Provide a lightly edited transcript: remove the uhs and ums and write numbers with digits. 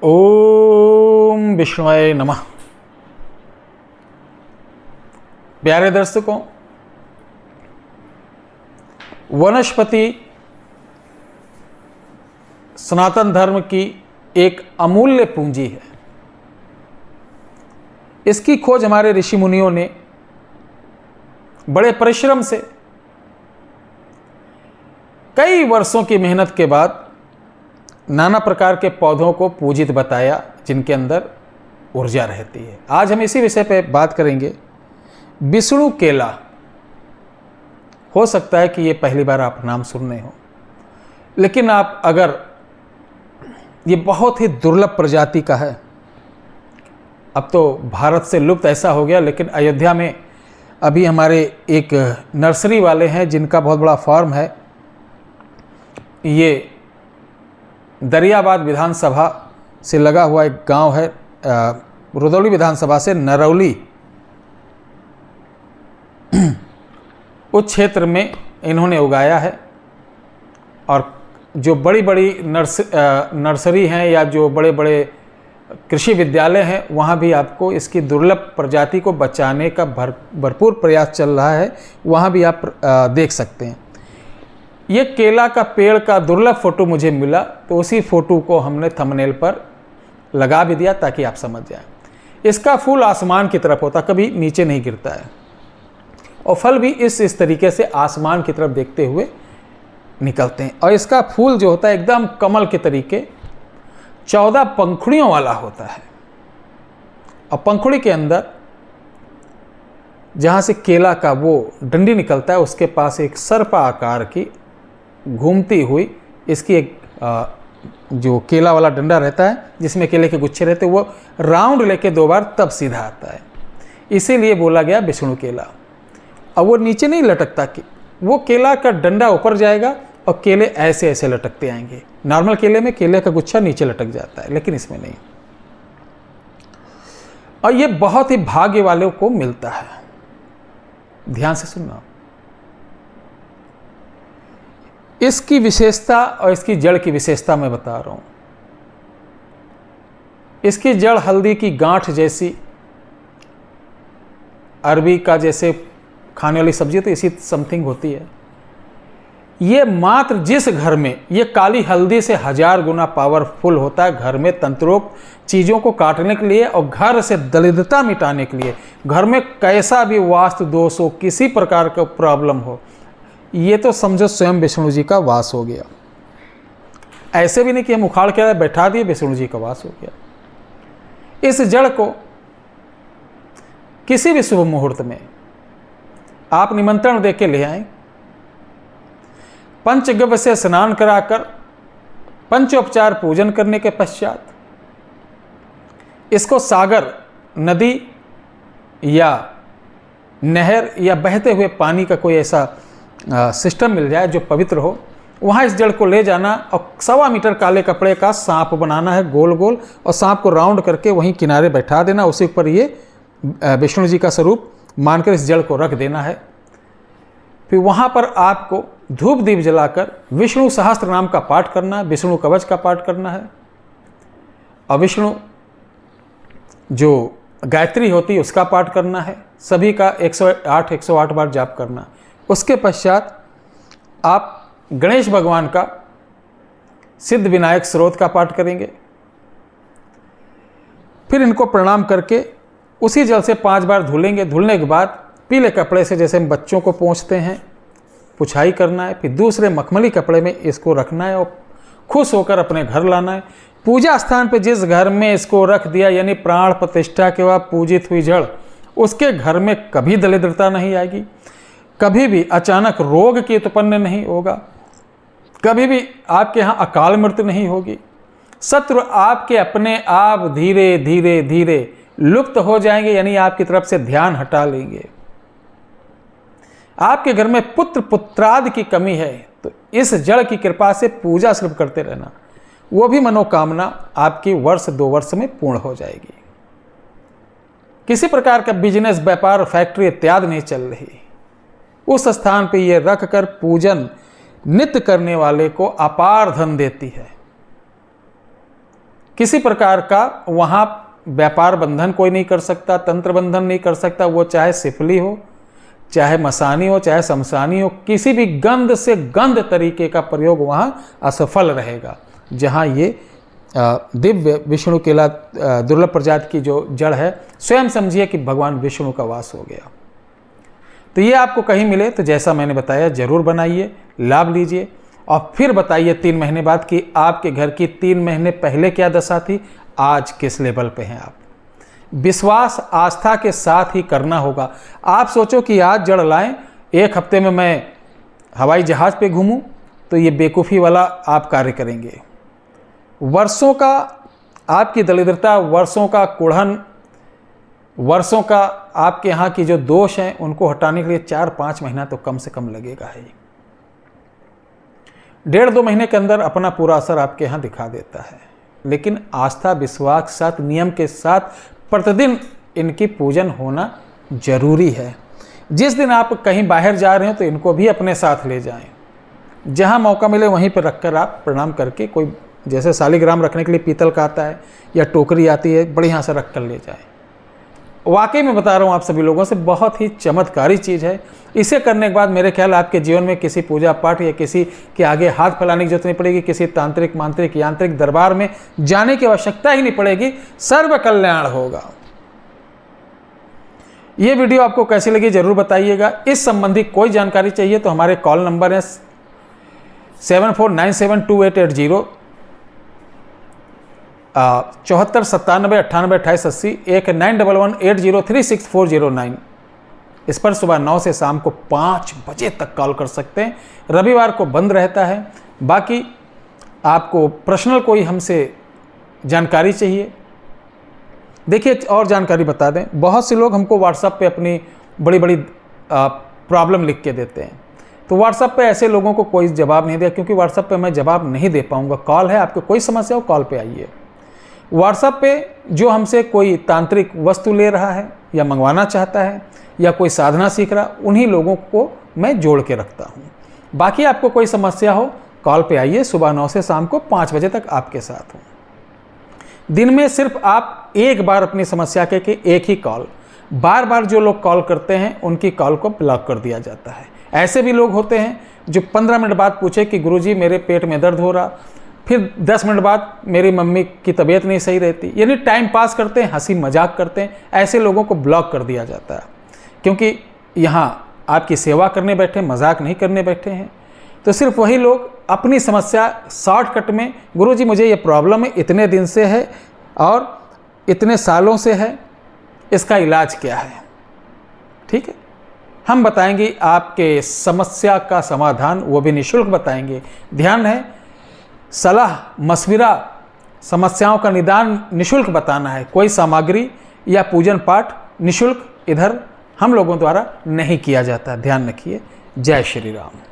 ओम विष्णुवे नमः। प्यारे दर्शकों, वनस्पति सनातन धर्म की एक अमूल्य पूंजी है। इसकी खोज हमारे ऋषि मुनियों ने बड़े परिश्रम से कई वर्षों की मेहनत के बाद नाना प्रकार के पौधों को पूजित बताया, जिनके अंदर ऊर्जा रहती है। आज हम इसी विषय पर बात करेंगे। विष्णु केला, हो सकता है कि ये पहली बार आप नाम सुन रहे हो, लेकिन आप अगर ये बहुत ही दुर्लभ प्रजाति का है। अब तो भारत से लुप्त ऐसा हो गया, लेकिन अयोध्या में अभी हमारे एक नर्सरी वाले हैं जिनका बहुत बड़ा फार्म है। ये दरियाबाद विधानसभा से लगा हुआ एक गांव है, रुदौली विधानसभा से नरौली, उस क्षेत्र में इन्होंने उगाया है। और जो बड़ी बड़ी नर्सरी हैं या जो बड़े बड़े कृषि विद्यालय हैं, वहाँ भी आपको इसकी दुर्लभ प्रजाति को बचाने का भरपूर प्रयास चल रहा है। वहाँ भी आप देख सकते हैं। ये केला का पेड़ का दुर्लभ फोटो मुझे मिला, तो उसी फोटो को हमने थंबनेल पर लगा भी दिया ताकि आप समझ जाएं। इसका फूल आसमान की तरफ होता, कभी नीचे नहीं गिरता है, और फल भी इस तरीके से आसमान की तरफ देखते हुए निकलते हैं। और इसका फूल जो होता है एकदम कमल के तरीके 14 पंखुड़ियों वाला होता है। और पंखुड़ी के अंदर जहाँ से केला का वो डंडी निकलता है, उसके पास एक सर्प आकार की घूमती हुई इसकी एक जो केला वाला डंडा रहता है, जिसमें केले के गुच्छे रहते हैं, वो राउंड लेके 2 बार तब सीधा आता है। इसीलिए बोला गया विष्णु केला। अब वो नीचे नहीं लटकता, कि वो केला का डंडा ऊपर जाएगा और केले ऐसे ऐसे लटकते आएंगे। नॉर्मल केले में केले का गुच्छा नीचे लटक जाता है, लेकिन इसमें नहीं। और ये बहुत ही भाग्य वालों को मिलता है। ध्यान से सुनना। इसकी विशेषता और इसकी जड़ की विशेषता मैं बता रहा हूं। इसकी जड़ हल्दी की गांठ जैसी, अरबी का जैसे खाने वाली सब्जी तो इसी समथिंग होती है। ये मात्र जिस घर में ये काली हल्दी से 1000 गुना पावरफुल होता है, घर में तंत्रोक्त चीज़ों को काटने के लिए और घर से दरिद्रता मिटाने के लिए। घर में कैसा भी वास्तु दोष हो, किसी प्रकार का प्रॉब्लम हो, ये तो समझो स्वयं विष्णु जी का वास हो गया। ऐसे भी नहीं कि हम उखाड़ के बैठा दिए, विष्णु जी का वास हो गया। इस जड़ को किसी भी शुभ मुहूर्त में आप निमंत्रण दे के ले आएं। पंचगव्य से स्नान कराकर पंचोपचार पूजन करने के पश्चात इसको सागर, नदी या नहर या बहते हुए पानी का कोई ऐसा सिस्टम मिल जाए जो पवित्र हो, वहाँ इस जड़ को ले जाना और 1.25 मीटर काले कपड़े का सांप बनाना है गोल गोल, और सांप को राउंड करके वहीं किनारे बैठा देना। उसी पर ये विष्णु जी का स्वरूप मानकर इस जड़ को रख देना है। फिर वहाँ पर आपको धूप दीप जलाकर विष्णु सहस्त्र नाम का पाठ करना है, विष्णु कवच का पाठ करना है, और विष्णु जो गायत्री होती है उसका पाठ करना है। सभी का 108 बार जाप करना। उसके पश्चात आप गणेश भगवान का सिद्ध विनायक स्रोत का पाठ करेंगे। फिर इनको प्रणाम करके उसी जल से 5 बार धुलेंगे। धुलने के बाद पीले कपड़े से, जैसे हम बच्चों को पोंछते हैं, पुछाई करना है। फिर दूसरे मखमली कपड़े में इसको रखना है और खुश होकर अपने घर लाना है। पूजा स्थान पे जिस घर में इसको रख दिया, यानी प्राण प्रतिष्ठा के बाद पूजित हुई जड़, उसके घर में कभी दरिद्रता नहीं आएगी, कभी भी अचानक रोग की उत्पन्न नहीं होगा, कभी भी आपके यहाँ अकाल मृत्यु नहीं होगी। शत्रु आपके अपने आप धीरे धीरे धीरे लुप्त हो जाएंगे, यानी आपकी तरफ से ध्यान हटा लेंगे। आपके घर में पुत्र पुत्रादि की कमी है, तो इस जड़ की कृपा से पूजा सिर्फ करते रहना, वो भी मनोकामना आपकी 1-2 वर्ष में पूर्ण हो जाएगी। किसी प्रकार का बिजनेस, व्यापार, फैक्ट्री इत्यादि नहीं चल रही, उस स्थान पे ये रख कर पूजन नित्य करने वाले को अपार धन देती है। किसी प्रकार का वहाँ व्यापार बंधन कोई नहीं कर सकता, तंत्र बंधन नहीं कर सकता, वो चाहे सिफली हो, चाहे मसानी हो, चाहे शमशानी हो, किसी भी गंध से गंध तरीके का प्रयोग वहाँ असफल रहेगा। जहाँ ये दिव्य विष्णु केला दुर्लभ प्रजाति की जो जड़ है, स्वयं समझिए कि भगवान विष्णु का वास हो गया। तो ये आपको कहीं मिले तो जैसा मैंने बताया जरूर बनाइए, लाभ लीजिए और फिर बताइए 3 महीने बाद कि आपके घर की 3 महीने पहले क्या दशा थी, आज किस लेवल पे हैं आप। विश्वास आस्था के साथ ही करना होगा। आप सोचो कि आज जड़ लाएं, 1 हफ्ते में मैं हवाई जहाज़ पे घूमूं, तो ये बेवकूफ़ी वाला आप कार्य करेंगे। वर्षों का आपकी दरिद्रता, वर्षों का कुढ़न, वर्षों का आपके यहाँ की जो दोष हैं, उनको हटाने के लिए 4-5 महीना तो कम से कम लगेगा ही। 1.5-2 महीने के अंदर अपना पूरा असर आपके यहाँ दिखा देता है। लेकिन आस्था विश्वास के साथ, नियम के साथ प्रतिदिन इनकी पूजन होना जरूरी है। जिस दिन आप कहीं बाहर जा रहे हो तो इनको भी अपने साथ ले जाएं। जहाँ मौका मिले वहीं पर रखकर आप प्रणाम करके, कोई जैसे शालिग्राम रखने के लिए पीतल का आता है या टोकरी आती है, बढ़िया से रख कर ले जाएं। वाकई में बता रहा हूँ आप सभी लोगों से, बहुत ही चमत्कारी चीज़ है। इसे करने के बाद मेरे ख्याल आपके जीवन में किसी पूजा पाठ या किसी के आगे हाथ फैलाने की जरूरत नहीं पड़ेगी, किसी तांत्रिक मांत्रिक यांत्रिक दरबार में जाने की आवश्यकता ही नहीं पड़ेगी, सर्व कल्याण होगा। ये वीडियो आपको कैसी लगी जरूर बताइएगा। इस संबंधी कोई जानकारी चाहिए तो हमारे कॉल नंबर है 74972880 74 97 98 28 80 191180364009। इस पर सुबह 9 से शाम को 5 बजे तक कॉल कर सकते हैं। रविवार को बंद रहता है। बाकी आपको पर्सनल कोई हमसे जानकारी चाहिए, देखिए और जानकारी बता दें, बहुत से लोग हमको व्हाट्सएप पे अपनी बड़ी बड़ी प्रॉब्लम लिख के देते हैं। तो व्हाट्सएप पे ऐसे लोगों को कोई जवाब नहीं दिया, क्योंकि व्हाट्सएप पे मैं जवाब नहीं दे पाऊँगा। कॉल है, आपको कोई समस्या हो कॉल पे आइए। व्हाट्सएप पे जो हमसे कोई तांत्रिक वस्तु ले रहा है या मंगवाना चाहता है या कोई साधना सीख रहा, उन्हीं लोगों को मैं जोड़ के रखता हूँ। बाकी आपको कोई समस्या हो कॉल पे आइए, सुबह 9 से शाम को 5 बजे तक आपके साथ हूँ। दिन में सिर्फ आप एक बार अपनी समस्या के एक ही कॉल, बार बार जो लोग कॉल करते हैं उनकी कॉल को ब्लॉक कर दिया जाता है। ऐसे भी लोग होते हैं जो 15 मिनट बाद पूछे कि गुरुजी मेरे पेट में दर्द हो रहा, फिर 10 मिनट बाद मेरी मम्मी की तबीयत नहीं सही रहती, यानी टाइम पास करते हैं, हंसी मजाक करते हैं। ऐसे लोगों को ब्लॉक कर दिया जाता है, क्योंकि यहाँ आपकी सेवा करने बैठे, मजाक नहीं करने बैठे हैं। तो सिर्फ वही लोग अपनी समस्या शॉर्टकट में, गुरुजी मुझे ये प्रॉब्लम है, इतने दिन से है और इतने सालों से है, इसका इलाज क्या है, ठीक है, हम बताएंगे आपके समस्या का समाधान, वो भी निःशुल्क बताएंगे। ध्यान है, सलाह मशविरा, समस्याओं का निदान निःशुल्क बताना है। कोई सामग्री या पूजन पाठ निःशुल्क इधर हम लोगों द्वारा नहीं किया जाता। ध्यान रखिए। जय श्री राम।